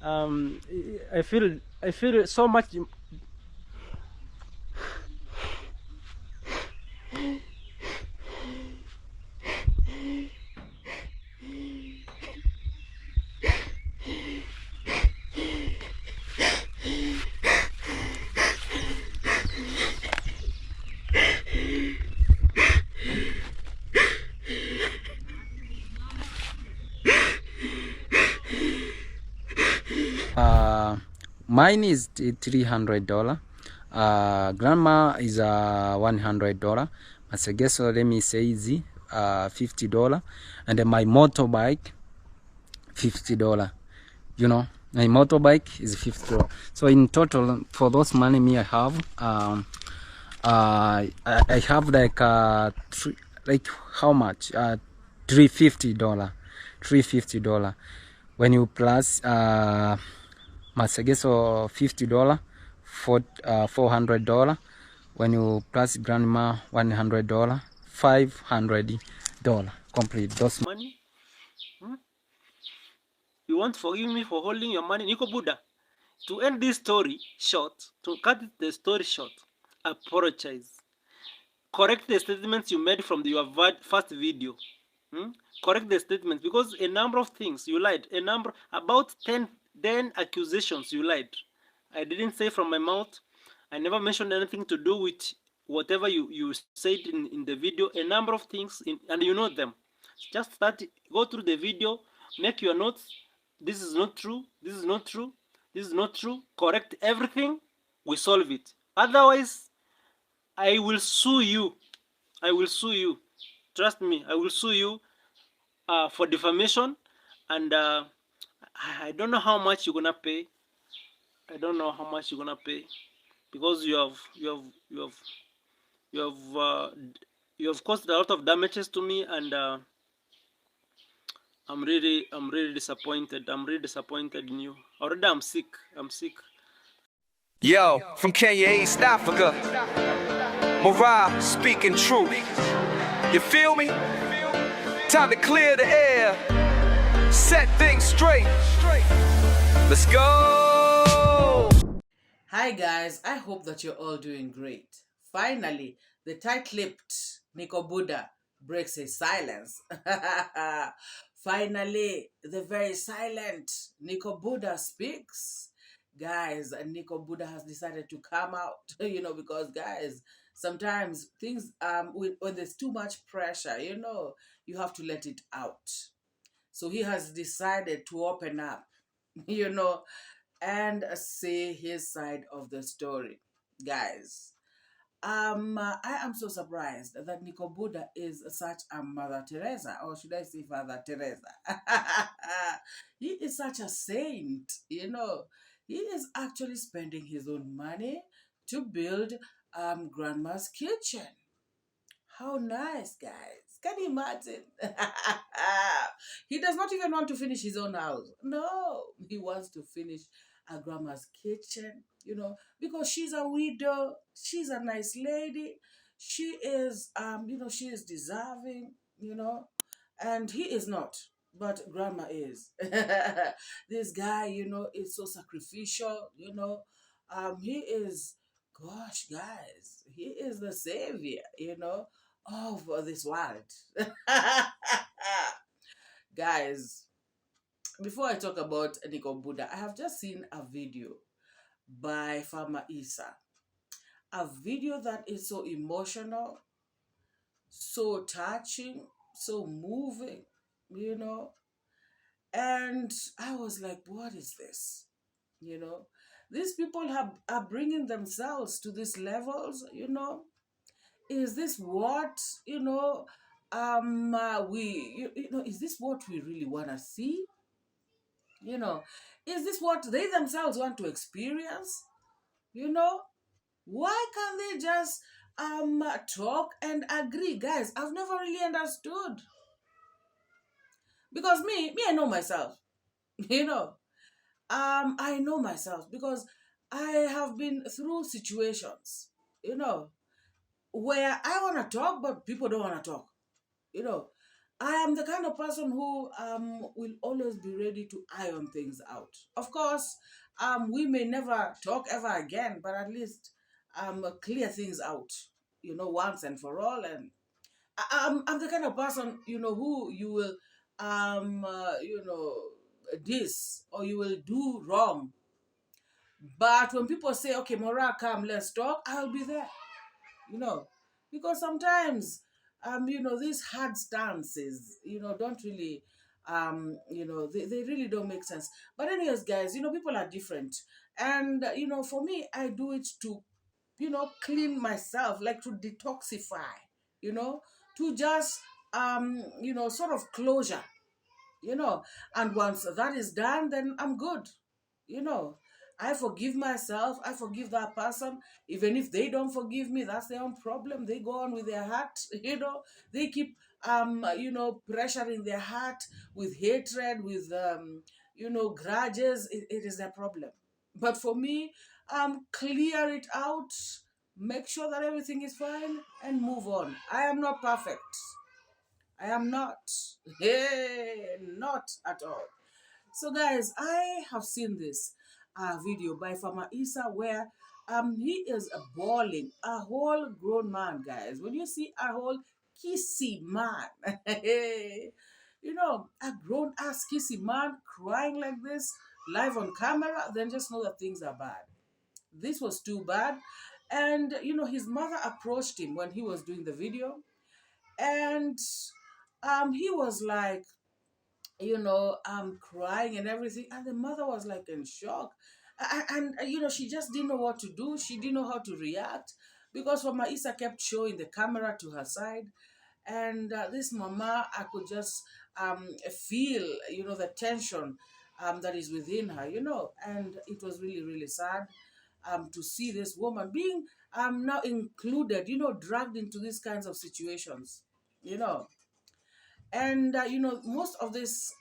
I feel so much. Mine is $300. Grandma is $100. Masegeso, let me say, is $50, and my motorbike $50. You know, my motorbike is $50. So in total, for those money me I have, I have like like how much? $350. $350. When you plus Masegeso $50, $400. When you plus grandma $100, $500 complete. Those Money? You won't forgive me for holding your money, Niko Buddha. To end this story short, to cut the story short, apologize. Correct the statements you made from your first video. Correct the statements, because a number of things you lied. About 10 accusations you lied. I didn't say from my mouth. I never mentioned anything to do with whatever you said in the video. A number of things, and you know them. Just go through the video, make your notes. This is not true. This is not true. This is not true. Correct everything. We solve it. Otherwise, I will sue you. I will sue you. Trust me, I will sue you for defamation, and I don't know how much you're gonna pay. I don't know how much you're gonna pay, because you have caused a lot of damages to me, and I'm really disappointed. I'm really disappointed in you. Already I'm sick. I'm sick. Yo, from Kenya, East Africa, MORAA speaking truth. You feel me? Time to clear the air, set things straight. Let's go! Hi guys, I hope that you're all doing great. Finally, the tight-lipped Niko Buddha breaks his silence. Finally, the very silent Niko Buddha speaks. Guys, Niko Buddha has decided to come out, because guys, sometimes things, when there's too much pressure, you have to let it out. So he has decided to open up, and say his side of the story. Guys, I am so surprised that Niko Buddha is such a Mother Teresa, or should I say Father Teresa? He is such a saint, He is actually spending his own money to build Grandma's kitchen. How nice, guys. Can you imagine? He does not even want to finish his own house. No, he wants to finish Grandma's kitchen, because she's a widow. She's a nice lady. She is, she is deserving, and he is not. But Grandma is. This guy, is so sacrificial, he is, gosh, guys, he is the savior, of this world. Guys, before I talk about Niko Buddha, I have just seen a video by Farmer Issa. A video that is so emotional, so touching, so moving, And I was like, what is this? These people are bringing themselves to these levels, Is this what, is this what we really want to see? Is this what they themselves want to experience? Why can't they just talk and agree? Guys, I've never really understood. Because me, I know myself. I know myself because I have been through situations, where I want to talk, but people don't want to talk. I am the kind of person who will always be ready to iron things out. Of course, we may never talk ever again, but at least clear things out, once and for all. And I'm the kind of person, who you will, this or you will do wrong. But when people say, okay, MORAA, come, let's talk, I'll be there, you know, because sometimes, these hard stances, don't really, they really don't make sense. But anyways, guys, people are different. And, for me, I do it to, clean myself, like to detoxify, to just, sort of closure, you know. And once that is done, then I'm good, you know. I forgive myself, I forgive that person. Even if they don't forgive me, that's their own problem. They go on with their heart, they keep pressuring their heart with hatred, with grudges. It is their problem. But for me, clear it out, make sure that everything is fine, and move on. I am not perfect. I am not. Hey, not at all. So guys, I have seen this video by Farmer Issa where he is bawling, a whole grown man, guys. When you see a whole kissy man, a grown ass kissy man crying like this live on camera, then just know that things are bad. This was too bad. And his mother approached him when he was doing the video, and he was like, crying and everything. And the mother was like in shock. And she just didn't know what to do. She didn't know how to react because Farmer Issa kept showing the camera to her side. And this mama, I could just feel, the tension that is within her, and it was really, really sad to see this woman being now included, dragged into these kinds of situations, you know. And, most of this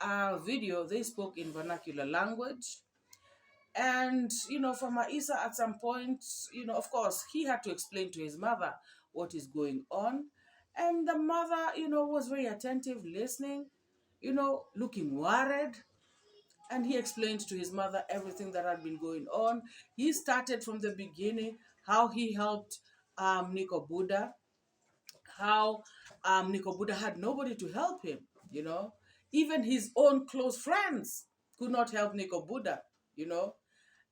video, they spoke in vernacular language. And, Farmer Issa at some point, of course, he had to explain to his mother what is going on. And the mother, was very attentive, listening, looking worried. And he explained to his mother everything that had been going on. He started from the beginning, how he helped Niko Buddha, how Niko Buddha had nobody to help him, Even his own close friends could not help Niko Buddha,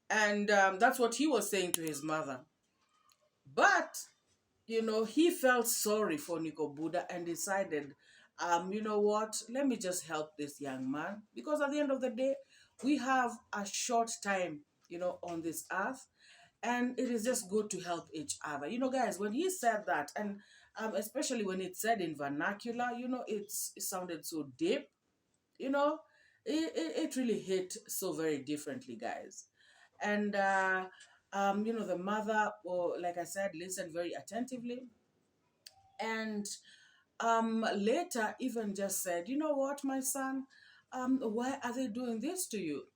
And that's what he was saying to his mother. But, he felt sorry for Niko Buddha and decided, you know what, let me just help this young man. Because at the end of the day, we have a short time, on this earth. And it is just good to help each other. Guys, when he said that, and especially when it's said in vernacular, it sounded so deep, it really hit so very differently, guys. And, the mother, or like I said, listened very attentively. And later even just said, you know what, my son, why are they doing this to you?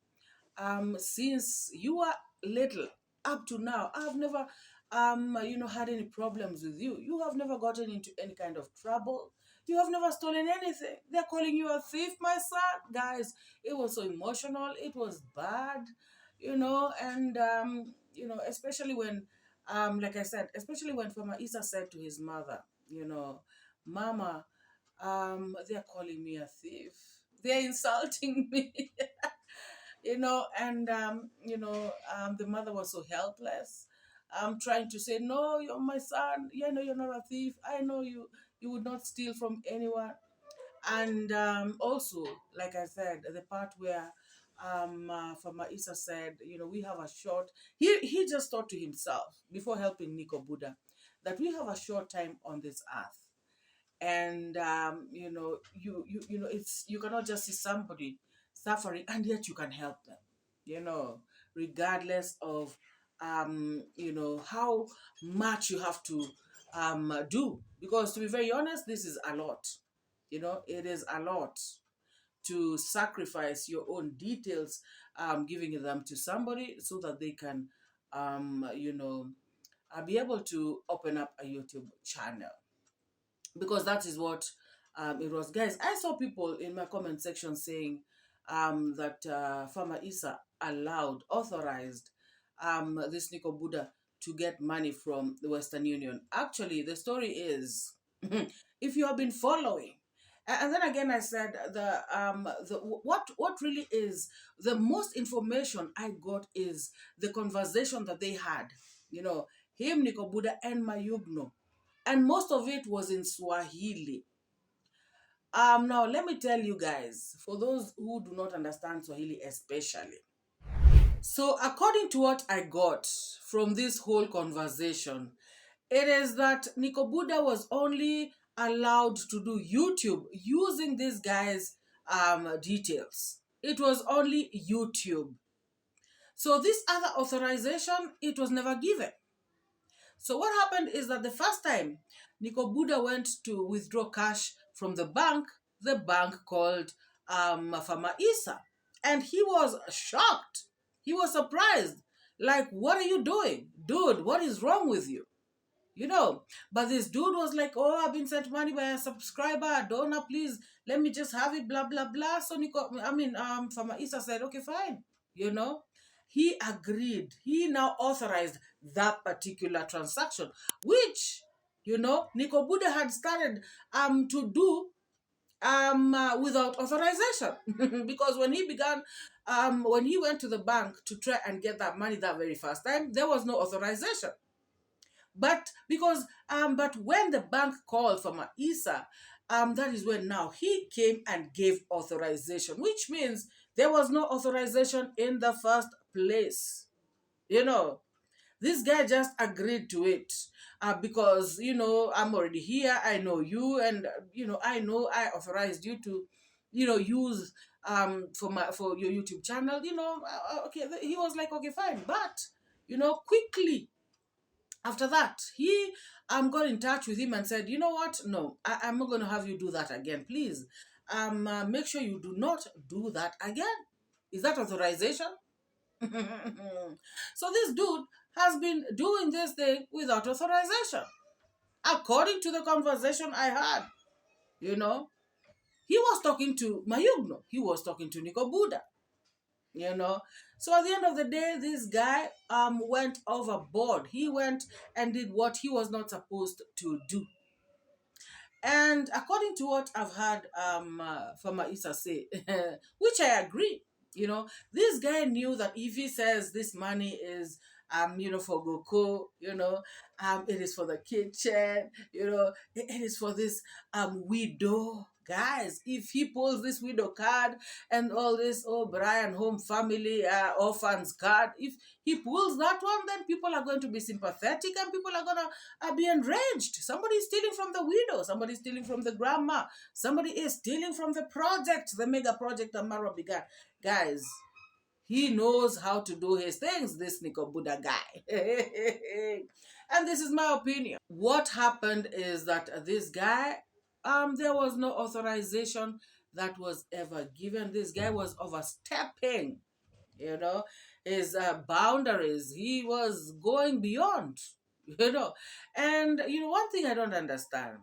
Since you are little up to now, I've never, had any problems with you. You have never gotten into any kind of trouble. You have never stolen anything. They're calling you a thief, my son. Guys, it was so emotional. It was bad, and, especially when, like I said, especially when Farmer Issa said to his mother, Mama, they're calling me a thief. They're insulting me. And the mother was so helpless, trying to say, no, you're my son. Yeah, no, you're not a thief. I know you would not steal from anyone. And also, like I said, the part where Farmer Issa said, we have a short, he just thought to himself before helping Niko Buddha that we have a short time on this earth. And it's, you cannot just see somebody suffering and yet you can help them, regardless of how much you have to do. Because to be very honest, this is a lot. It is a lot to sacrifice your own details, giving them to somebody so that they can be able to open up a YouTube channel, because that is what it was. Guys, I saw people in my comment section saying that Farmer Issa authorized this Niko Buddha to get money from the Western Union. Actually, the story is, if you have been following, and then again I said what really is the most information I got is the conversation that they had, him, Niko Buddha, and Mayugno, and most of it was in Swahili. Now let me tell you guys, for those who do not understand Swahili especially. So according to what I got from this whole conversation, it is that Niko Buddha was only allowed to do YouTube using this guy's details. It was only YouTube. So this other authorization, it was never given. So what happened is that the first time Niko Buddha went to withdraw cash from the bank called Farmer Issa. And he was shocked. He was surprised. Like, what are you doing? Dude, what is wrong with you? But this dude was like, oh, I've been sent money by a subscriber, a donor, please, let me just have it, blah, blah, blah. So Farmer Issa said, okay, fine. He agreed. He now authorized that particular transaction, which, Niko Buddha had started to do without authorization. Because when he went to the bank to try and get that money that very first time, there was no authorization. But when the bank called Farmer Issa, that is when now he came and gave authorization, which means there was no authorization in the first place. This guy just agreed to it because, I'm already here, I know you, and, I know I authorized you to, use for your YouTube channel, okay, he was like, okay, fine. But, quickly, after that, he got in touch with him and said, you know what? No, I'm not going to have you do that again. Please, make sure you do not do that again. Is that authorization? So this dude has been doing this thing without authorization. According to the conversation I had, he was talking to Mayugno. He was talking to Niko Buddha. So at the end of the day, this guy went overboard. He went and did what he was not supposed to do. And according to what I've heard Farmer Issa say, which I agree, this guy knew that if he says this money is for Goko, it is for the kitchen, it is for this widow. Guys, if he pulls this widow card and all this Brian home family orphans card, if he pulls that one, then people are going to be sympathetic and people are going to be enraged. Somebody is stealing from the widow, somebody is stealing from the grandma, somebody is stealing from the project, the mega project that Marwa began. Guys, he knows how to do his things, this Niko Buddha guy. And this is my opinion. What happened is that this guy, there was no authorization that was ever given. This guy was overstepping, his boundaries. He was going beyond, And, one thing I don't understand,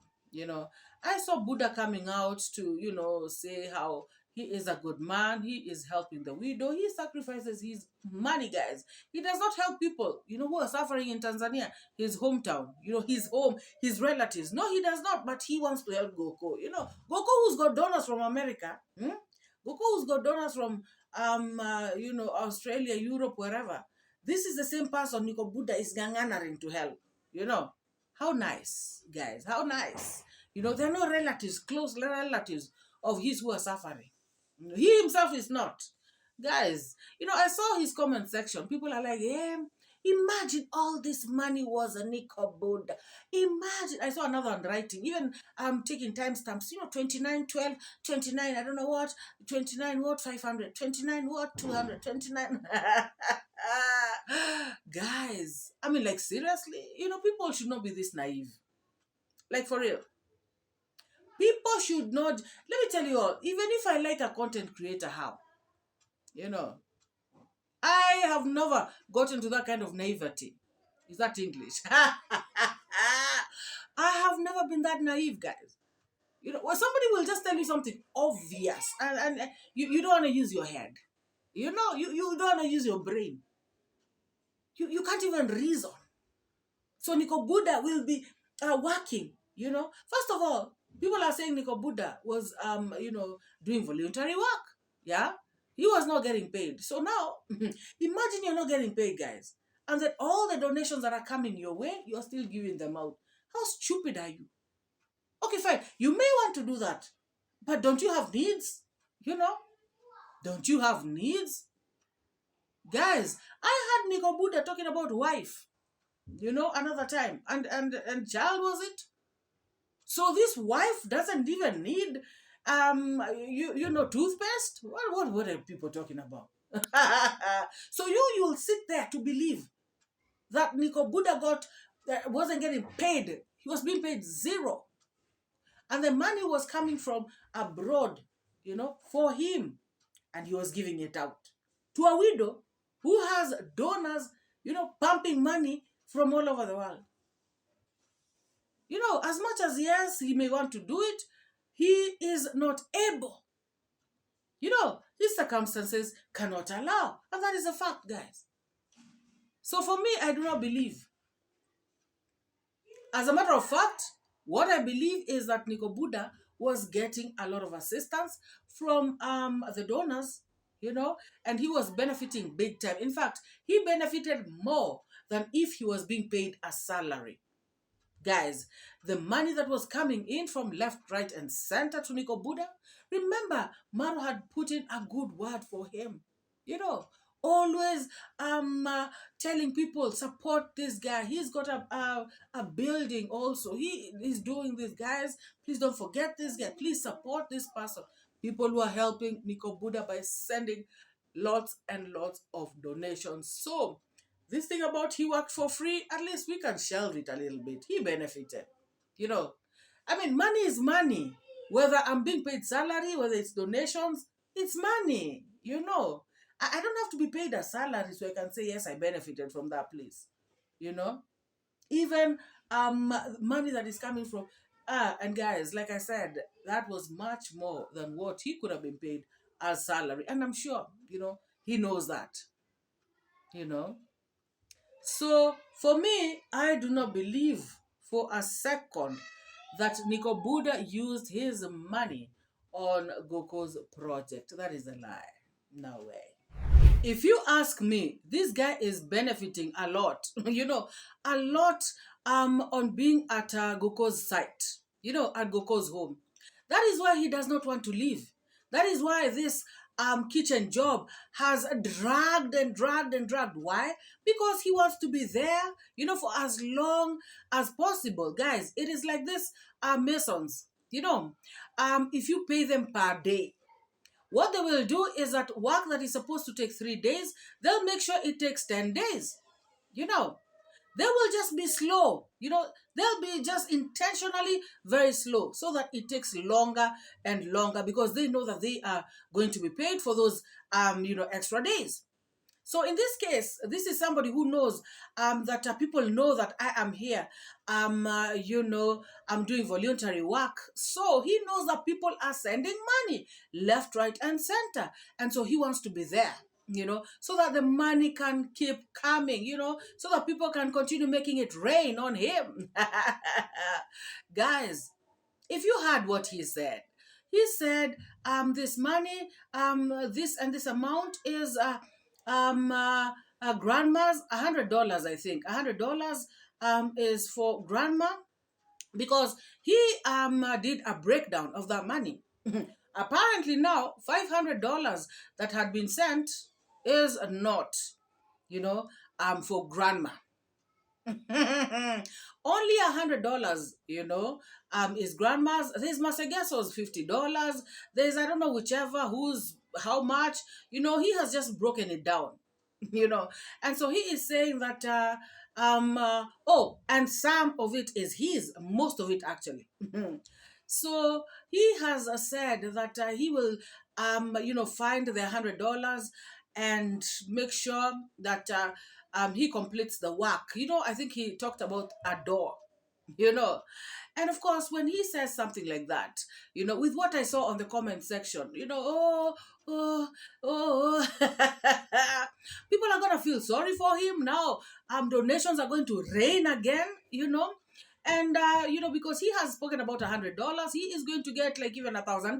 I saw Buddha coming out to, say how he is a good man. He is helping the widow. He sacrifices his money, guys. He does not help people, who are suffering in Tanzania, his hometown, his home, his relatives. No, he does not, but he wants to help Goko. Goko who's got donors from America. Goko who's got donors from, Australia, Europe, wherever. This is the same person Niko Buddha is ganganaring to help. How nice, guys. How nice. There are no relatives, close relatives of his who are suffering. He himself is not. Guys, I saw his comment section. People are like, imagine all this money was a Niko Buddha. Imagine. I saw another one writing, even taking timestamps, 29, 12, 29, I don't know what, 29 what, 500, 29 what, 200, 29. Guys, like seriously, people should not be this naive. Like for real. People should not, let me tell you all, even if I like a content creator, how? I have never gotten to that kind of naivety. Is that English? I have never been that naive, guys. You know, well, somebody will just tell you something obvious, and you don't want to use your head. You know, you don't want to use your brain. You can't even reason. So Niko Buddha will be working, you know. First of all, people are saying Niko Buddha was, doing voluntary work. Yeah. He was not getting paid. So now, imagine you're not getting paid, guys. And then all the donations that are coming your way, you're still giving them out. How stupid are you? Okay, fine. You may want to do that. But don't you have needs? You know? Don't you have needs? Guys, I had Niko Buddha talking about wife, you know, another time. And child, was it? So this wife doesn't even need toothpaste? What are people talking about? So you'll sit there to believe that Niko Buddha wasn't getting paid. He was being paid zero. And the money was coming from abroad, you know, for him. And he was giving it out to a widow who has donors, you know, pumping money from all over the world. You know, as much as, yes, he may want to do it, he is not able. You know, his circumstances cannot allow. And that is a fact, guys. So for me, I do not believe. As a matter of fact, what I believe is that Niko Buddha was getting a lot of assistance from the donors, you know, and he was benefiting big time. In fact, he benefited more than if he was being paid a salary. Guys, the money that was coming in from left, right, and center to Niko Buddha, remember, Marwa had put in a good word for him. You know, always telling people, support this guy. He's got a building also. He is doing this, guys. Please don't forget this guy. Please support this person. People who are helping Niko Buddha by sending lots and lots of donations. So, this thing about he worked for free, at least we can shelve it a little bit. He benefited. You know, I mean, money is money. Whether I'm being paid salary, whether it's donations, it's money. You know, I don't have to be paid a salary so I can say, yes, I benefited from that place. You know, even money that is coming from, and guys, like I said, that was much more than what he could have been paid as salary. And I'm sure, you know, he knows that. You know, so for me, I do not believe for a second that Niko Buddha used his money on 𝐷𝐿𝐿's project. That is a lie. No way. If you ask me, this guy is benefiting a lot, you know, a lot on being at 𝐷𝐿𝐿's site, you know, at 𝐷𝐿𝐿's home. That is why he does not want to leave. That is why this kitchen job has dragged and dragged and dragged. Why? Because he wants to be there, you know, for as long as possible. Guys, it is like this masons, you know, if you pay them per day, what they will do is that work that is supposed to take 3 days, they'll make sure it takes 10 days. You know, they will just be slow. You know, they'll be just intentionally very slow so that it takes longer and longer because they know that they are going to be paid for those, extra days. So in this case, this is somebody who knows that people know that I am here. I'm doing voluntary work. So he knows that people are sending money left, right, and center. And so he wants to be there, you know, so that the money can keep coming, you know, so that people can continue making it rain on him. Guys, if you heard what he said this money, this and this amount is grandma's $100, I think. $100 is for grandma because he did a breakdown of that money. Apparently now $500 that had been sent is not, you know, for grandma. Only $100, you know, is grandma's. There's Masegeso's $50. There's, I don't know, whichever who's how much, you know, he has just broken it down, you know. And so he is saying that and some of it is his, most of it actually. So he has said that he will find the $100 and make sure that he completes the work. You know, I think he talked about a door. you know. And of course, when he says something like that, with what I saw on the comment section, oh, oh, people are going to feel sorry for him now. Donations are going to rain again, and because he has spoken about $100, he is going to get like even $1,000,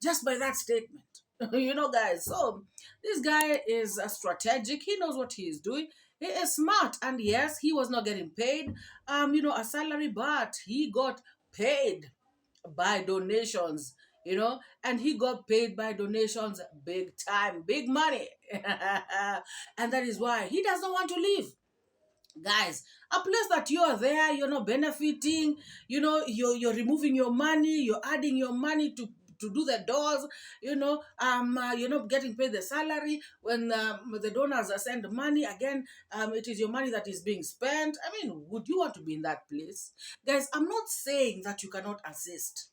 just by that statement. Guys, so this guy is strategic. He knows what he is doing. He is smart, and yes, he was not getting paid a salary, but he got paid by donations, and he got paid by donations big time, big money. And that is why he does not want to leave. Guys, a place that you are there, you're not benefiting, you're removing your money, you're adding your money to do the doors, you're not getting paid the salary. When the donors send money again, it is your money that is being spent. I mean, would you want to be in that place? Guys, I'm not saying that you cannot assist.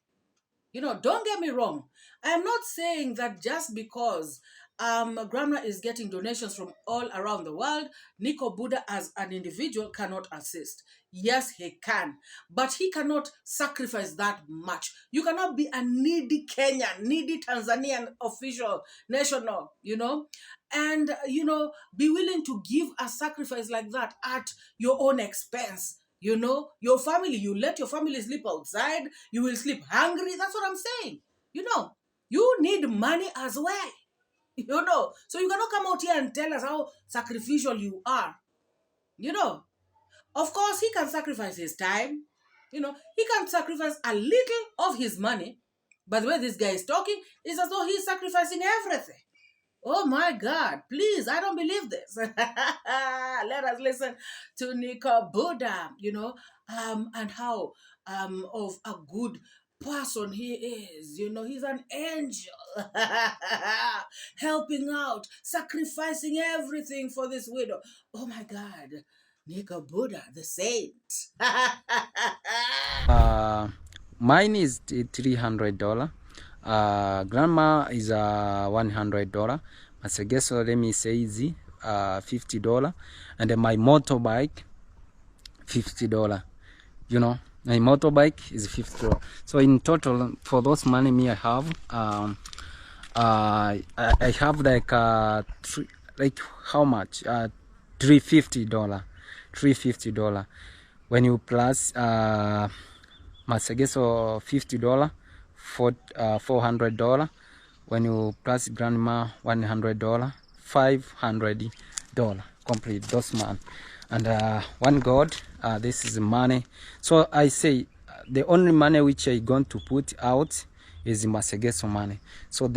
Don't get me wrong. I am not saying that just because Grandma is getting donations from all around the world, Niko Buddha as an individual cannot assist. Yes, he can, but he cannot sacrifice that much. You cannot be a needy Kenyan, needy Tanzanian official, national, and, be willing to give a sacrifice like that at your own expense. Your family, you let your family sleep outside, you will sleep hungry. That's what I'm saying. You need money as well. So you cannot come out here and tell us how sacrificial you are. Of course, he can sacrifice his time. He can sacrifice a little of his money. By the way, this guy is talking, it's as though he's sacrificing everything. Oh my God, please, I don't believe this. Let us listen to Niko Buddha, and how of a good person he is. He's an angel, helping out, sacrificing everything for this widow. Oh my God, Niko Buddha, the saint. Mine is $300. Grandma is $100. 𝐿𝐴𝐍𝐿, let me say easy, $50. And then my motorbike, $50. My motorbike is $50. So in total, for those money me I have, I have like how much? $350. $350. When you plus 𝐿𝐴𝐍𝐿 $50, $400. When you plus Grandma $100, $500 complete those man. And one God, this is money. So I say the only money which I going to put out is 𝐿𝐴𝐍𝐿 money. So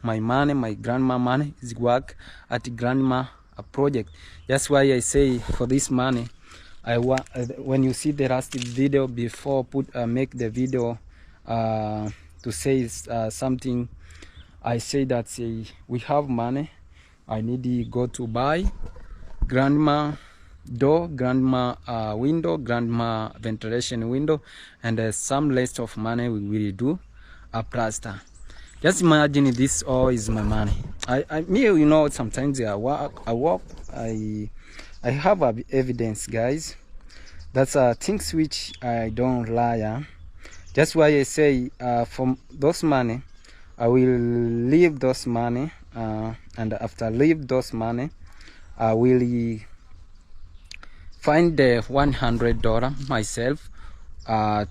my money, my grandma money, is work at grandma project. That's why I say for this money, I want when you see the last video before make the video to say something, I say that we have money. I need to go to buy grandma door, grandma window, grandma ventilation window, and some list of money we will do a plaster. Just imagine this all is my money. Me, sometimes I walk, I have evidence, guys. That's things which I don't lie. That's why I say from those money, I will leave those money, and after leave those money, I will find the $100 myself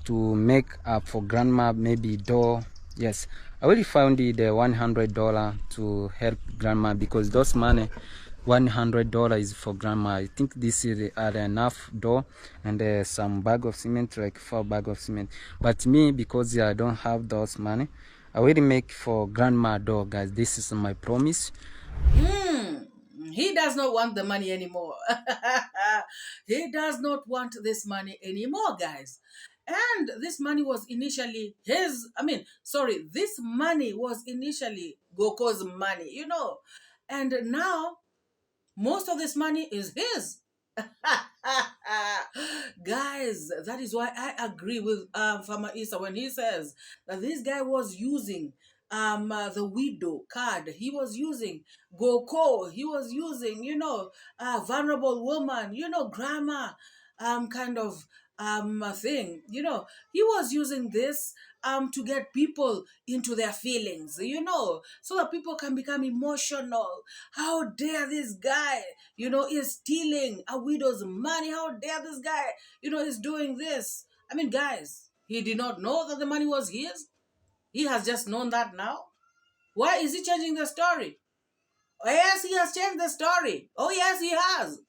to make for grandma maybe door. Yes, I will find the $100 to help grandma, because those money $100 is for grandma. I think this is enough door and some bag of cement, like 4 bag of cement. But me, because I don't have those money, I will make for grandma door, guys. This is my promise. He does not want the money anymore. He does not want this money anymore, guys. And this money was initially his. This money was initially Goko's money, And now, most of this money is his. Guys, that is why I agree with Farmer Issa when he says that this guy was using the widow card. He was using Goko. He was using, vulnerable woman, grandma, kind of thing. He was using this to get people into their feelings, so that people can become emotional. How dare this guy, is stealing a widow's money? How dare this guy, is doing this? I mean, guys, he did not know that the money was his. He has just known that now. Why is he changing the story? Oh, yes, he has changed the story. Oh, yes, he has.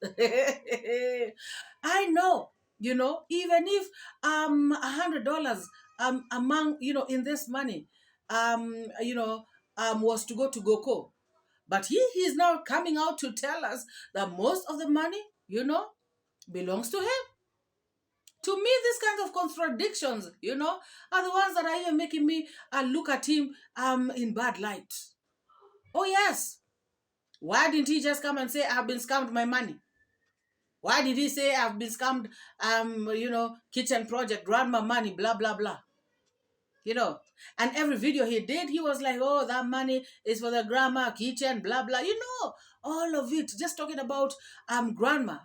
I know, even if $100 among, in this money, was to go to GOKO. But he is now coming out to tell us that most of the money, belongs to him. To me, these kinds of contradictions, are the ones that are even making me look at him in bad light. Oh, yes. Why didn't he just come and say, I've been scammed my money? Why did he say, I've been scammed, kitchen project, grandma money, blah, blah, blah? And every video he did, he was like, oh, that money is for the grandma, kitchen, blah, blah. All of it, just talking about grandma.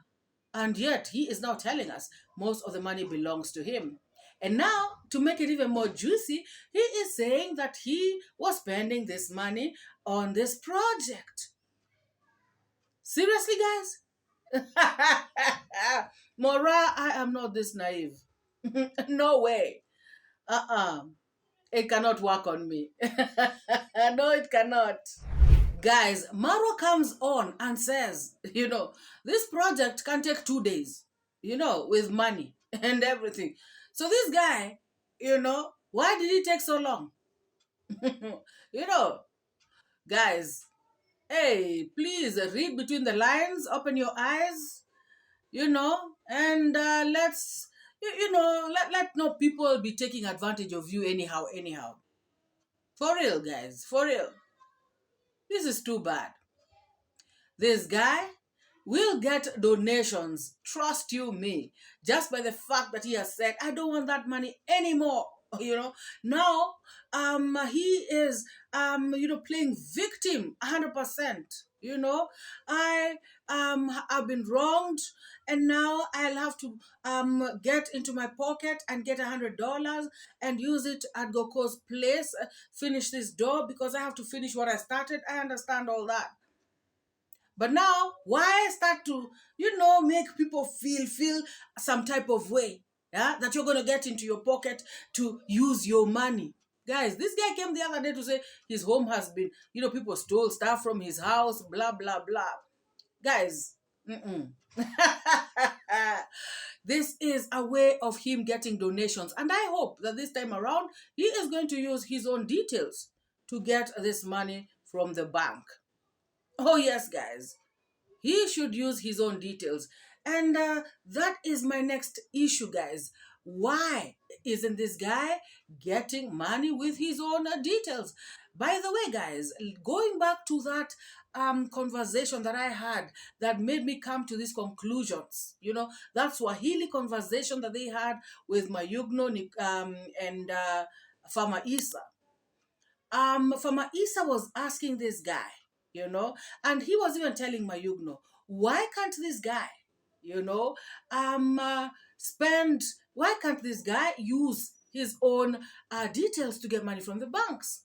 And yet, he is now telling us most of the money belongs to him. And now, to make it even more juicy, he is saying that he was spending this money on this project. Seriously, guys? MORAA, I am not this naive. No way. It cannot work on me. No, it cannot. Guys, Marwa comes on and says, this project can take 2 days, with money and everything. So this guy, why did it take so long? Guys, hey, please read between the lines, open your eyes, and let's, let no people be taking advantage of you anyhow. For real, guys, for real. This is too bad. This guy will get donations, trust you me, just by the fact that he has said, I don't want that money anymore. Now he is playing victim 100%. I've been wronged, and now I'll have to get into my pocket and get $100 and use it at GOKO's place, finish this door because I have to finish what I started. I understand all that. But now, why start to, make people feel some type of way, that you're going to get into your pocket to use your money? Guys, this guy came the other day to say his home has been, people stole stuff from his house, blah, blah, blah. Guys, this is a way of him getting donations. And I hope that this time around, he is going to use his own details to get this money from the bank. Oh, yes, guys. He should use his own details. And that is my next issue, guys. Why isn't this guy getting money with his own details? By the way, guys, going back to that conversation that I had that made me come to these conclusions, that Swahili conversation that they had with Mayugno and Farmer Issa. Farmer Issa was asking this guy, and he was even telling Mayugno, why can't this guy, why can't this guy use his own details to get money from the banks?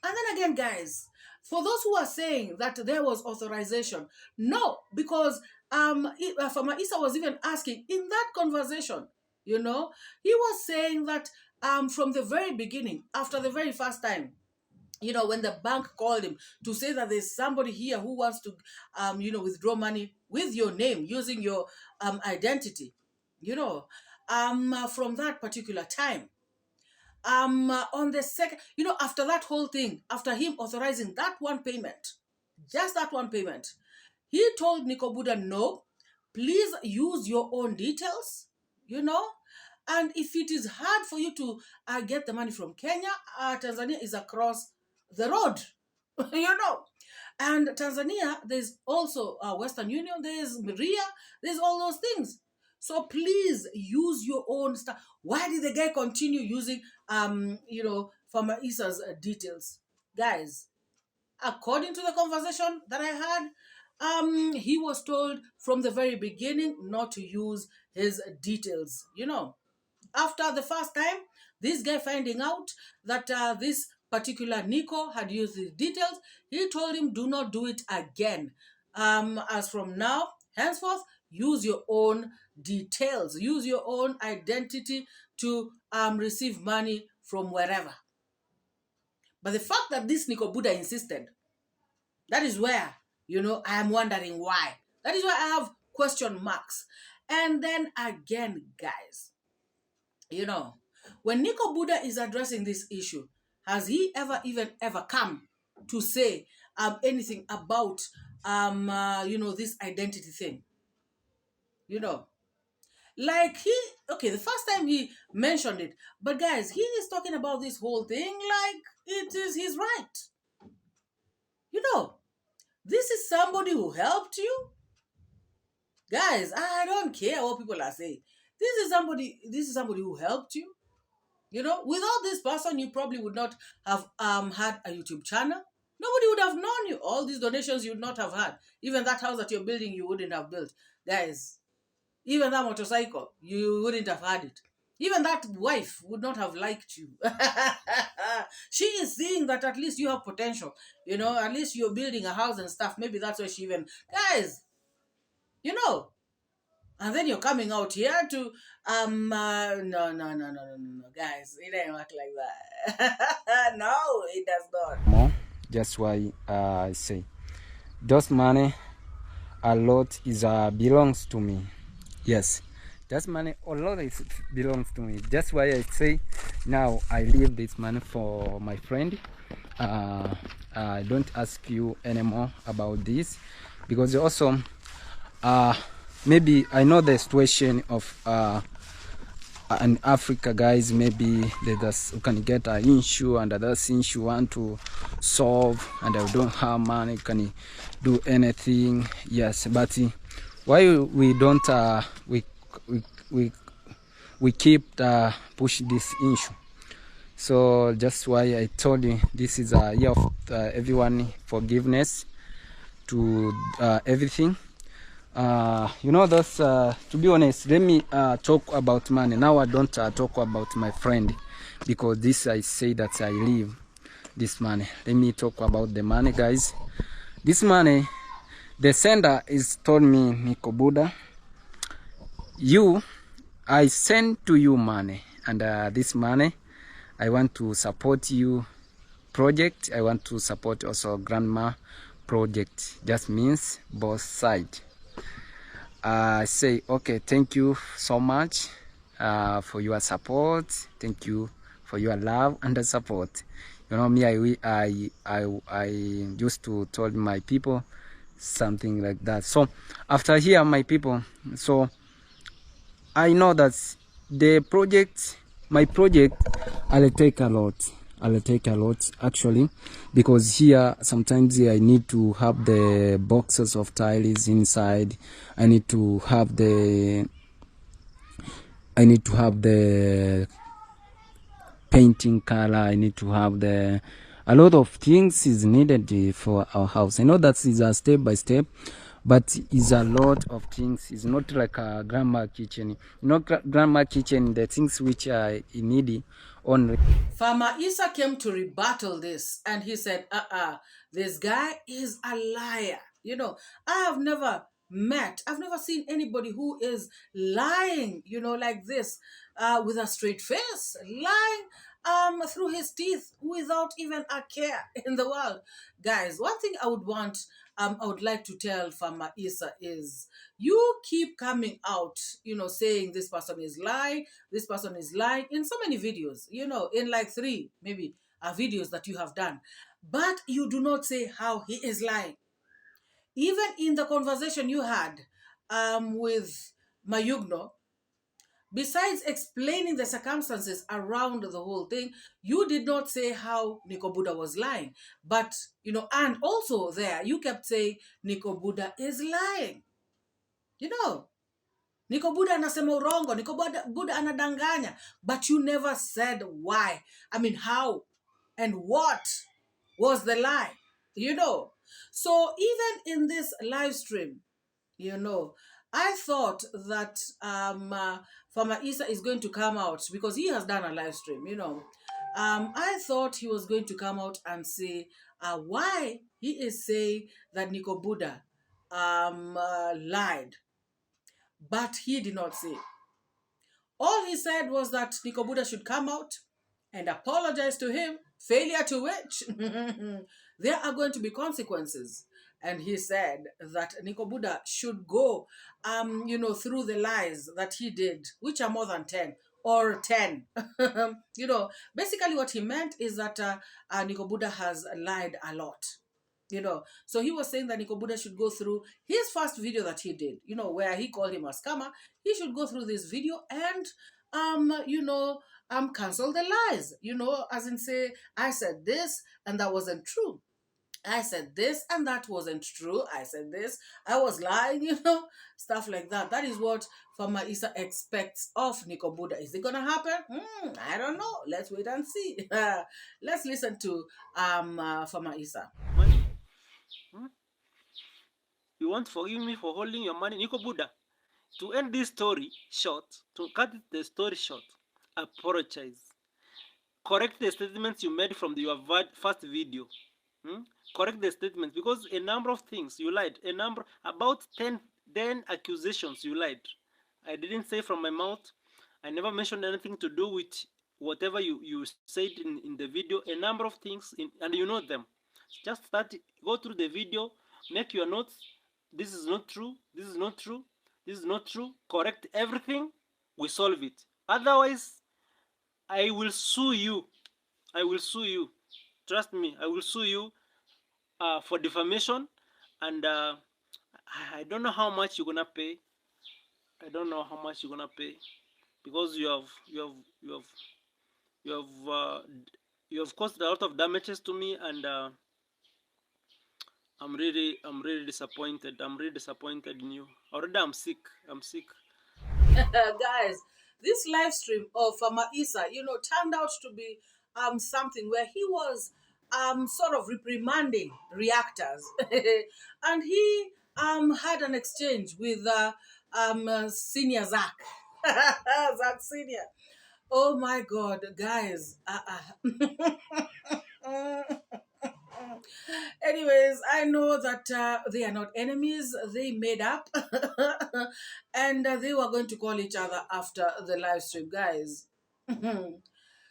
And then again, guys, for those who are saying that there was authorization, no, because Farmer Issa was even asking in that conversation, he was saying that from the very beginning, after the very first time, when the bank called him to say that there's somebody here who wants to, withdraw money with your name, using your identity, from that particular time, on the second, after that whole thing, after him authorizing that one payment, just that one payment, he told Niko Buddha, no, please use your own details, and if it is hard for you to get the money from Kenya, Tanzania is across the road, and Tanzania, there's also Western Union, there's MORAA, there's all those things. So please use your own stuff. Why did the guy continue using, Farmer Issa's details? Guys, according to the conversation that I had, he was told from the very beginning not to use his details, After the first time, this guy finding out that this particular Niko had used his details, he told him, do not do it again. As from now, henceforth, use your own details, use your own identity to receive money from wherever. But the fact that this Niko Buddha insisted, that is where, I am wondering why. That is why I have question marks. And then again, guys, when Niko Buddha is addressing this issue, has he ever come to say anything about this identity thing? Like the first time he mentioned it, but guys, he is talking about this whole thing like it is his right. This is somebody who helped you. Guys, I don't care what people are saying. This is somebody who helped you. Without this person, you probably would not have had a YouTube channel. Nobody would have known you. All these donations you would not have had. Even that house that you're building, you wouldn't have built. Guys, even that motorcycle, you wouldn't have had it. Even that wife would not have liked you. She is seeing that at least you have potential. At least you're building a house and stuff. Maybe that's why she even... Guys, and then you're coming out here to no, guys, it ain't work like that. No, it does not. More, that's why I say those money a lot is belongs to me. Yes, that money a lot belongs to me. That's why I say now I leave this money for my friend. I don't ask you anymore about this, because also maybe I know the situation of in Africa, guys. Maybe they just can get an issue and other things you want to solve, and I don't have money, can do anything. Yes, but why we don't we keep push this issue? So just why I told you this is a year of everyone forgiveness to everything. That's to be honest, let me talk about money. Now I don't talk about my friend, because this I say that I leave this money. Let me talk about the money, guys. This money, the sender is told me, Niko Buddha, I send to you money, and this money I want to support you project. I want to support also grandma project. Just means both sides. I say, okay, thank you so much for your support. Thank you for your love and the support. Me, I used to tell my people something like that. So after here, my people, so I know that my project, I'll take a lot actually, because here sometimes I need to have the boxes of tiles inside. I need to have the painting color. I need to have a lot of things is needed for our house. I know that is a step by step, but it's a lot of things. It's not like a grandma kitchen. Grandma kitchen, the things which I need only. Farmer Issa came to rebuttal this, and he said, this guy is a liar. I've never seen anybody who is lying, like this, with a straight face, lying through his teeth without even a care in the world. Guys, one thing I would like to tell Farmer Issa is, you keep coming out, saying this person is lying in so many videos, in like 3 maybe videos that you have done, but you do not say how he is lying. Even in the conversation you had with Mayugno, besides explaining the circumstances around the whole thing, you did not say how Niko Buddha was lying. But, and also there, you kept saying Niko Buddha is lying. Niko Buddha anasema urongo, Niko Buddha anadanganya. But you never said why. I mean, how and what was the lie. So even in this live stream, I thought that Farmer Issa is going to come out because he has done a live stream, I thought he was going to come out and say why he is saying that Niko Buddha lied, but he did not say. All he said was that Niko Buddha should come out and apologize to him, failure to which there are going to be consequences. And he said that Niko Buddha should go, through the lies that he did, which are more than 10 or 10. Basically what he meant is that Niko Buddha has lied a lot. So he was saying that Niko Buddha should go through his first video that he did, where he called him a scammer. He should go through this video and, cancel the lies, as in say, I said this and that wasn't true. I said this and that wasn't true. I said this, I was lying, stuff like that. That is what Farmer Issa expects of Niko Buddha. Is it going to happen? I don't know. Let's wait and see. Let's listen to Farmer Issa. Money? You won't forgive me for holding your money, Niko Buddha. To end this story short, to cut the story short, apologize. Correct the statements you made from your first video. Correct the statements, because a number of things you lied. About 10 accusations you lied. I didn't say from my mouth. I never mentioned anything to do with whatever you said in the video. A number of things, and you know them. Just go through the video, make your notes. This is not true. This is not true. This is not true. Correct everything. We solve it. Otherwise, I will sue you. I will sue you. Trust me, I will sue you for defamation, and I don't know how much you're gonna pay. I don't know how much you're gonna pay, because you have caused a lot of damages to me, and I'm really disappointed. I'm really disappointed in you. Already, I'm sick. Guys, this live stream of Farmer Issa, turned out to be something where he was sort of reprimanding reactors, and he had an exchange with senior Zach, Zach Senior. Oh my God, guys. Anyways, I know that they are not enemies. They made up and they were going to call each other after the live stream, guys.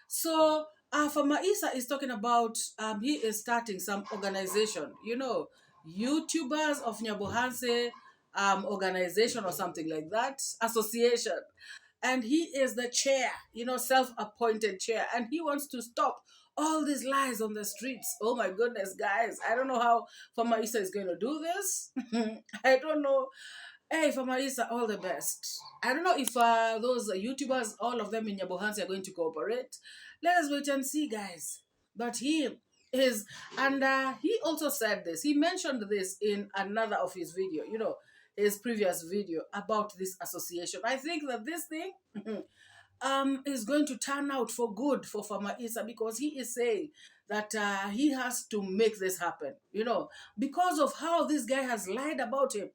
So Farmer Issa is talking about he is starting some organization, YouTubers of Nyabohanse organization or something like that, association. And he is the chair, self-appointed chair, and he wants to stop all these lies on the streets. Oh my goodness, guys. I don't know how Farmer Issa is going to do this. I don't know. Hey, Farmer Issa, all the best. I don't know if those YouTubers, all of them in Nyabohansi, are going to cooperate. Let us wait and see, guys. But he is, and he also said this. He mentioned this in another of his video, his previous video about this association. I think that this thing is going to turn out for good for Farmer Issa, because he is saying that he has to make this happen, because of how this guy has lied about him.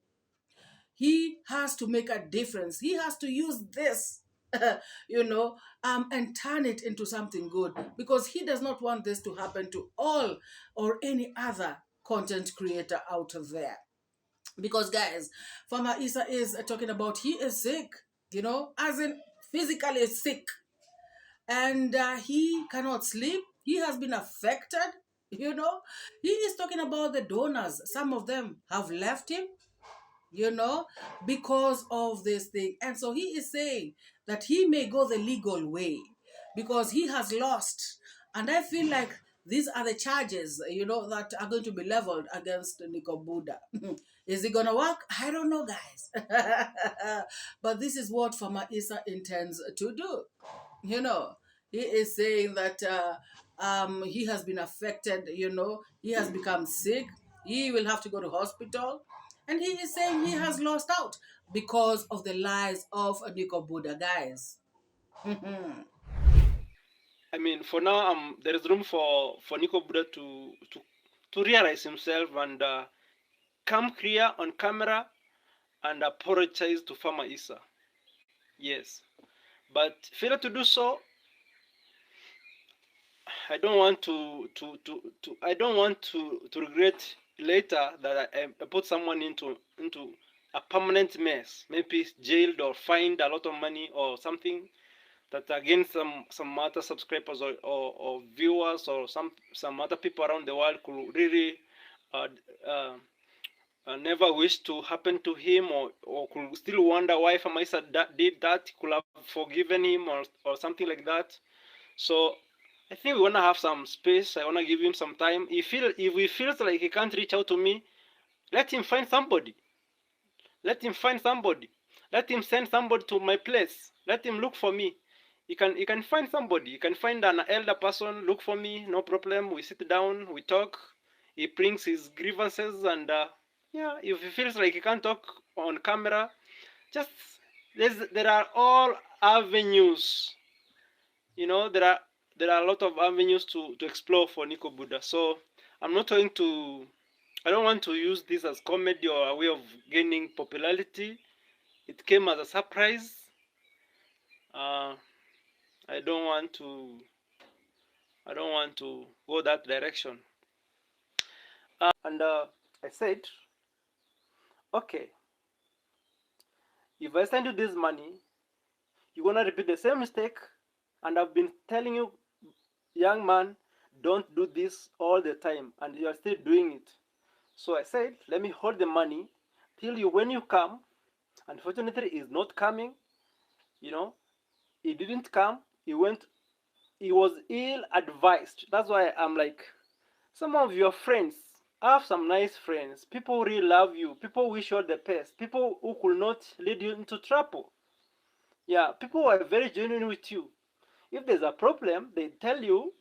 He has to make a difference. He has to use this, and turn it into something good, because he does not want this to happen to all or any other content creator out there. Because, guys, Farmer Issa is talking about he is sick, as in physically sick. And he cannot sleep. He has been affected, He is talking about the donors. Some of them have left him, because of this thing. And so he is saying that he may go the legal way because he has lost. And I feel like these are the charges, that are going to be leveled against Niko Buddha. Is it going to work? I don't know, guys. But this is what Farmer Issa intends to do. He is saying that he has been affected, he has become sick. He will have to go to hospital. And he is saying he has lost out because of the lies of Niko Buddha, guys. I mean, for now, there is room for Niko Buddha to to realize himself and come clear on camera and apologize to Farmer Issa. Yes, but failure to do so, I don't want to I don't want to regret later that I put someone into a permanent mess, maybe jailed or fined a lot of money or something that against some other subscribers or viewers or some other people around the world could really uh, uh, never wish to happen to him, or could still wonder why Farmer Issa did that, could have forgiven him or something like that. So I think we wanna have some space. I wanna give him some time. If he feels like he can't reach out to me, let him find somebody. Let him find somebody. Let him send somebody to my place. Let him look for me. He can find somebody. He can find an elder person. Look for me. No problem. We sit down. We talk. He brings his grievances, and yeah, if he feels like he can't talk on camera, just there are all avenues. There are a lot of avenues to explore for Niko Buddha. So I'm not going to. I don't want to use this as comedy or a way of gaining popularity. It came as a surprise. Uh, I don't want to. I don't want to go that direction. And I said, okay, if I send you this money, you're gonna repeat the same mistake. And I've been telling you, young man, don't do this all the time, and you are still doing it. So I said, let me hold the money till when you come. Unfortunately, he's not coming. He didn't come. He was ill advised. That's why I'm like, some of your friends, have some nice friends. People really love you. People wish you all the best. People who could not lead you into trouble. Yeah, people who are very genuine with you. If there's a problem, they tell you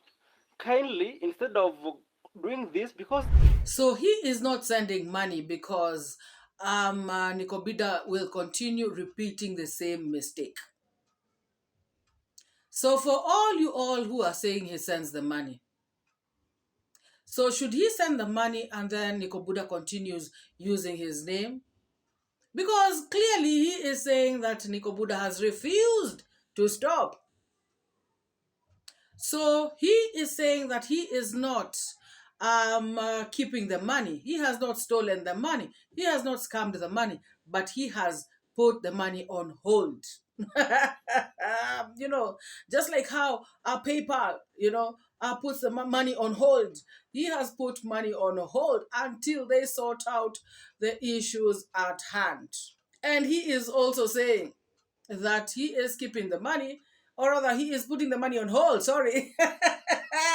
kindly instead of doing this, because So he is not sending money because Niko Buddha will continue repeating the same mistake. So for all who are saying he sends the money, so should he send the money and then Niko Buddha continues using his name? Because clearly he is saying that Niko Buddha has refused to stop. So he is saying that he is not keeping the money. He has not stolen the money. He has not scammed the money, but he has put the money on hold. Just like how PayPal, puts the money on hold. He has put money on hold until they sort out the issues at hand. And he is also saying that he is keeping the money, or rather, he is putting the money on hold. Sorry,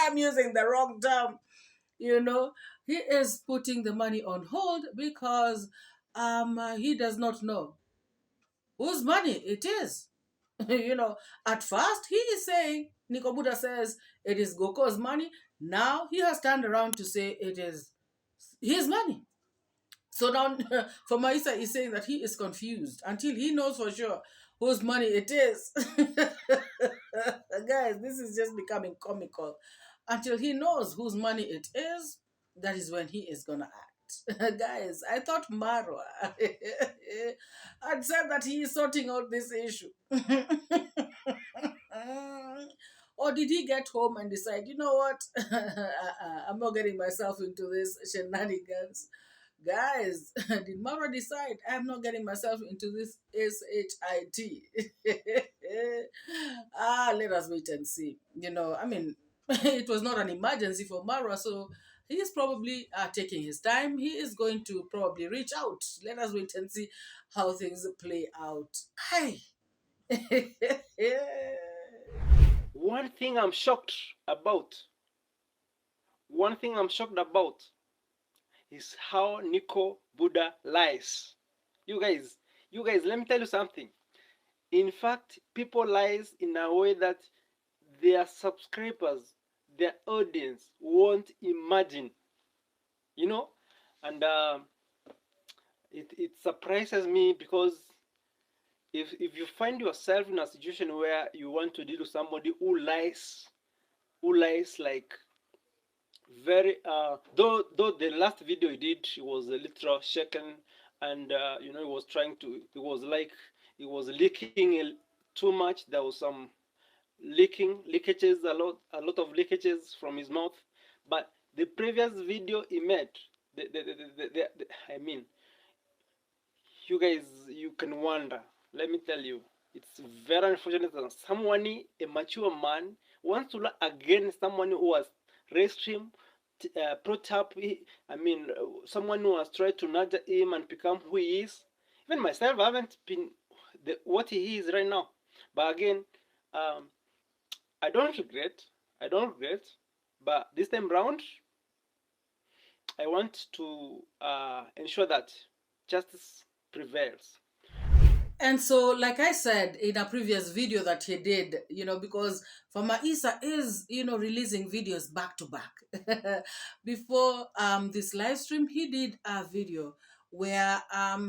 I'm using the wrong term. He is putting the money on hold because he does not know whose money it is. At first he is saying, Niko Buddha says it is Goko's money. Now he has turned around to say it is his money. So now, Farmer Issa is saying that he is confused until he knows for sure whose money it is. Guys, this is just becoming comical. Until he knows whose money it is, that is when he is gonna act. Guys, I thought Marwa had said that he is sorting out this issue. Or did he get home and decide, you know what? I'm not getting myself into this shenanigans. Guys, did Marwa decide I'm not getting myself into this SHIT? Let us wait and see. It was not an emergency for Marwa, so he is probably taking his time. He is going to probably reach out. Let us wait and see how things play out. Hi. one thing I'm shocked about, is how Niko Buddha lies. You guys, let me tell you something. In fact, people lies in a way that their subscribers, their audience won't imagine. And it surprises me, because if you find yourself in a situation where you want to deal with somebody who lies like very though the last video he did, he was a little shaken, and you know, he was trying to, it was like he was leaking too much. There was some leakages, a lot of leakages from his mouth. But the previous video he made, I mean, you guys, you can wonder. Let me tell you, it's very unfortunate that someone, a mature man, wants to look against someone who has raised him, brought up, I mean, someone who has tried to nurture him and become who he is. Even myself, I haven't been what he is right now. But again, I don't regret. I don't regret. But this time round, I want to ensure that justice prevails. And so, like I said in a previous video that he did, you know, because Farmer Issa is, you know, releasing videos back to back. Before this live stream, he did a video where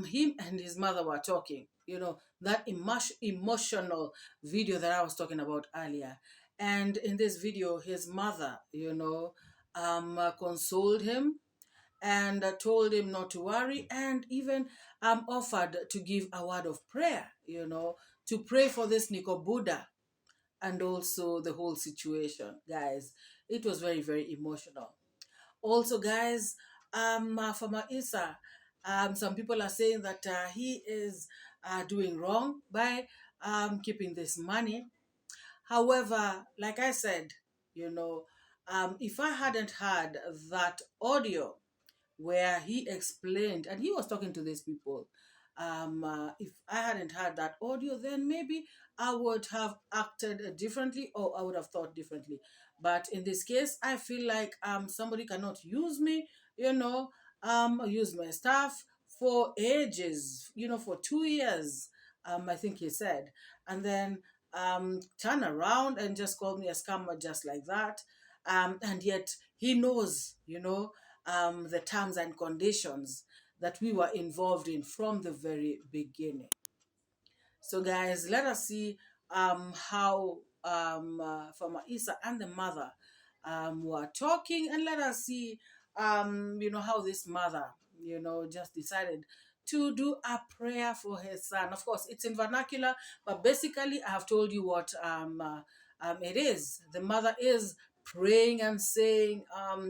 him and his mother were talking, you know, that emotional video that I was talking about earlier. And in this video, his mother, you know, consoled him and told him not to worry, and even offered to give a word of prayer, you know, to pray for this Niko Buddha and also the whole situation. Guys, it was very, very emotional. Also, guys, Farmer Issa, some people are saying that he is doing wrong by keeping this money. However, like I said, you know, if I hadn't had that audio where he explained, and he was talking to these people, if I hadn't had that audio, then maybe I would have acted differently, or I would have thought differently. But in this case, I feel like somebody cannot use me, you know, use my staff for ages, you know, for 2 years, I think he said, and then turn around and just call me a scammer just like that. And yet he knows, you know, the terms and conditions that we were involved in from the very beginning. So, guys, let us see how Farmer Issa and the mother were talking, and let us see, you know, how this mother, you know, just decided to do a prayer for his son. Of course, it's in vernacular, but basically, I have told you what it is. The mother is praying and saying,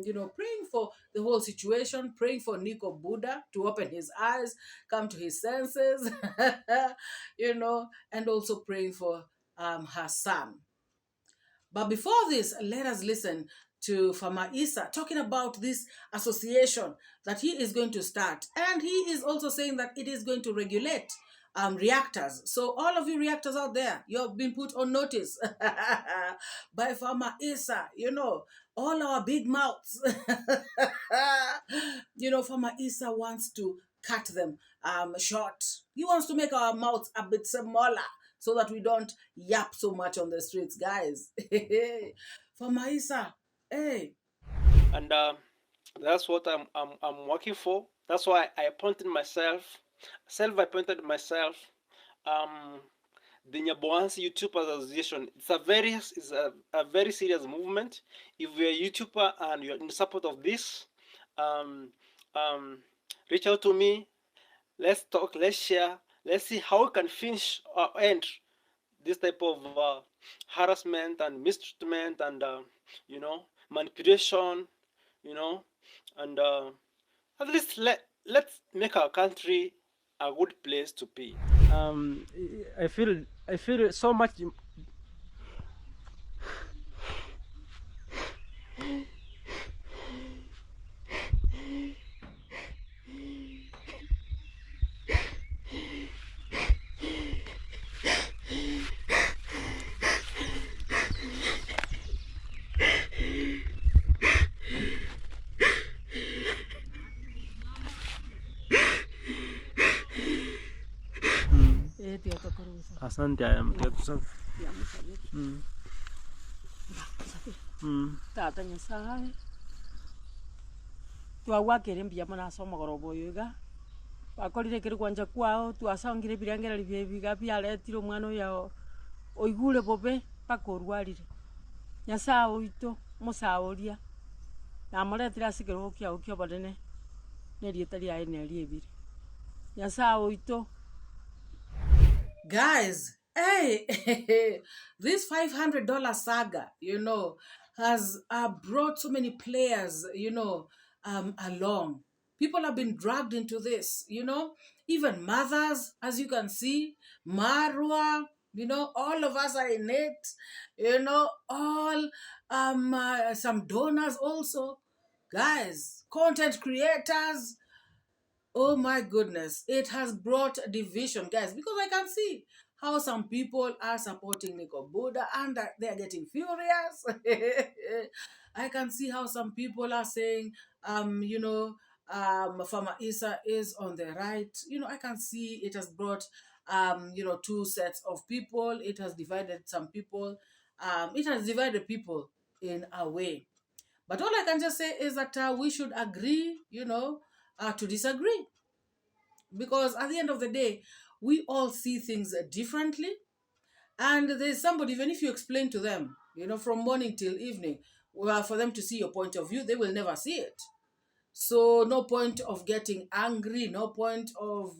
you know, praying for the whole situation, praying for Niko Buddha to open his eyes, come to his senses, you know, and also praying for her son. But before this, let us listen to Farmer Issa talking about this association that he is going to start. And he is also saying that it is going to regulate reactors. So all of you reactors out there, you have been put on notice by Farmer Issa, you know, all our big mouths. You know, Farmer Issa wants to cut them short. He wants to make our mouths a bit smaller so that we don't yap so much on the streets, guys. Farmer Issa, hey. And that's what I'm working for. That's why I appointed myself, self-appointed myself, the Nyabohansi YouTube Association. It's a very serious movement. If you're a YouTuber and you're in support of this, reach out to me. Let's talk. Let's share. Let's see how we can finish or end this type of harassment and mistreatment and you know, manipulation, you know, and at least let's make our country a good place to be. I feel so much. Asante aya mtetu tata nyasaye twagwakire mbia munasoma gorobo yuga bakorire kiri kwanja kwao twasongire birangereri byebiga byaretire omwana oyo oigure bobe pakorwarire nyasaye oito musauria yamoretire asikero kia ukio badene ne rietari ai ne riebiri nyasa oito. Guys, hey, this $500 saga, has brought so many players, along. People have been dragged into this, even mothers, as you can see, Marwa, all of us are in it, all some donors also. Guys, content creators, oh my goodness, it has brought division, guys, because I can see how some people are supporting Niko Buddha and they're getting furious. I can see how some people are saying, Farmer Issa is on the right. I can see it has brought, two sets of people. It has divided some people. It has divided people in a way. But all I can just say is that we should agree, to disagree. Because at the end of the day, we all see things differently. And there's somebody, even if you explain to them, from morning till evening, for them to see your point of view, they will never see it. So no point of getting angry, no point of,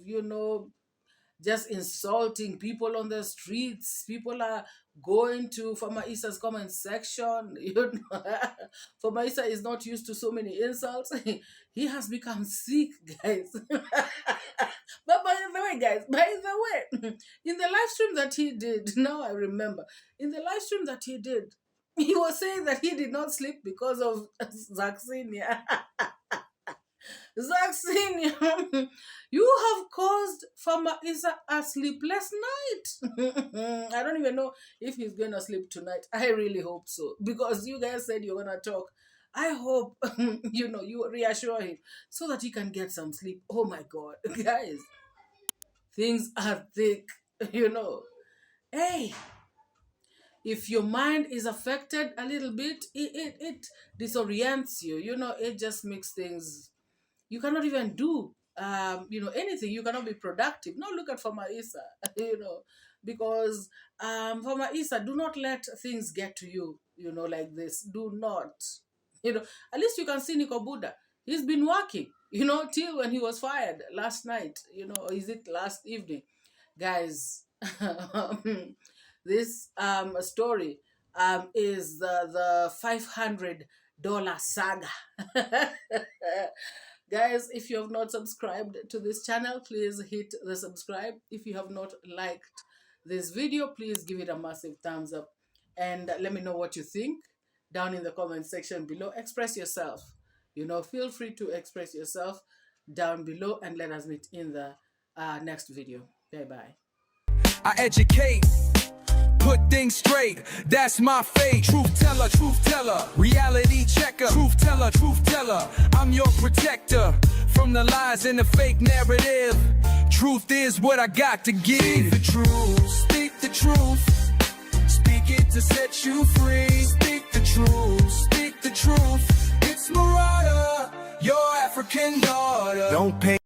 just insulting people on the streets. People are going to Farmer Issa's comment section. Farmer Issa is not used to so many insults. He has become sick, guys. But by the way, in the live stream that he did, now I remember, in the live stream that he did, he was saying that he did not sleep because of 𝐷𝐿𝐷. 𝐷𝐿𝐷, you have caused Farmer Issa a sleepless night. I don't even know if he's going to sleep tonight. I really hope so. Because you guys said you're going to talk. I hope, you reassure him so that he can get some sleep. Oh my God, guys. Things are thick, Hey, if your mind is affected a little bit, it disorients you. It just makes things, you cannot even do anything. You cannot be productive. Now look at Farmer Issa, because Farmer Issa, do not let things get to you, like this. Do not, at least you can see Niko Buddha. He's been working, till when he was fired last night, or is it last evening? Guys, this story is the $500 saga. Guys, if you have not subscribed to this channel, please hit the subscribe. If you have not liked this video, please give it a massive thumbs up. And let me know what you think down in the comment section below. Express yourself. Feel free to express yourself down below, and let us meet in the next video. Bye-bye. I educate, put things straight, that's my fate. Truth teller, reality checker. Truth teller, I'm your protector from the lies and the fake narrative. Truth is what I got to give. Speak the truth, speak the truth. Speak it to set you free. Speak the truth, speak the truth. It's MORAA, your African daughter. Don't pay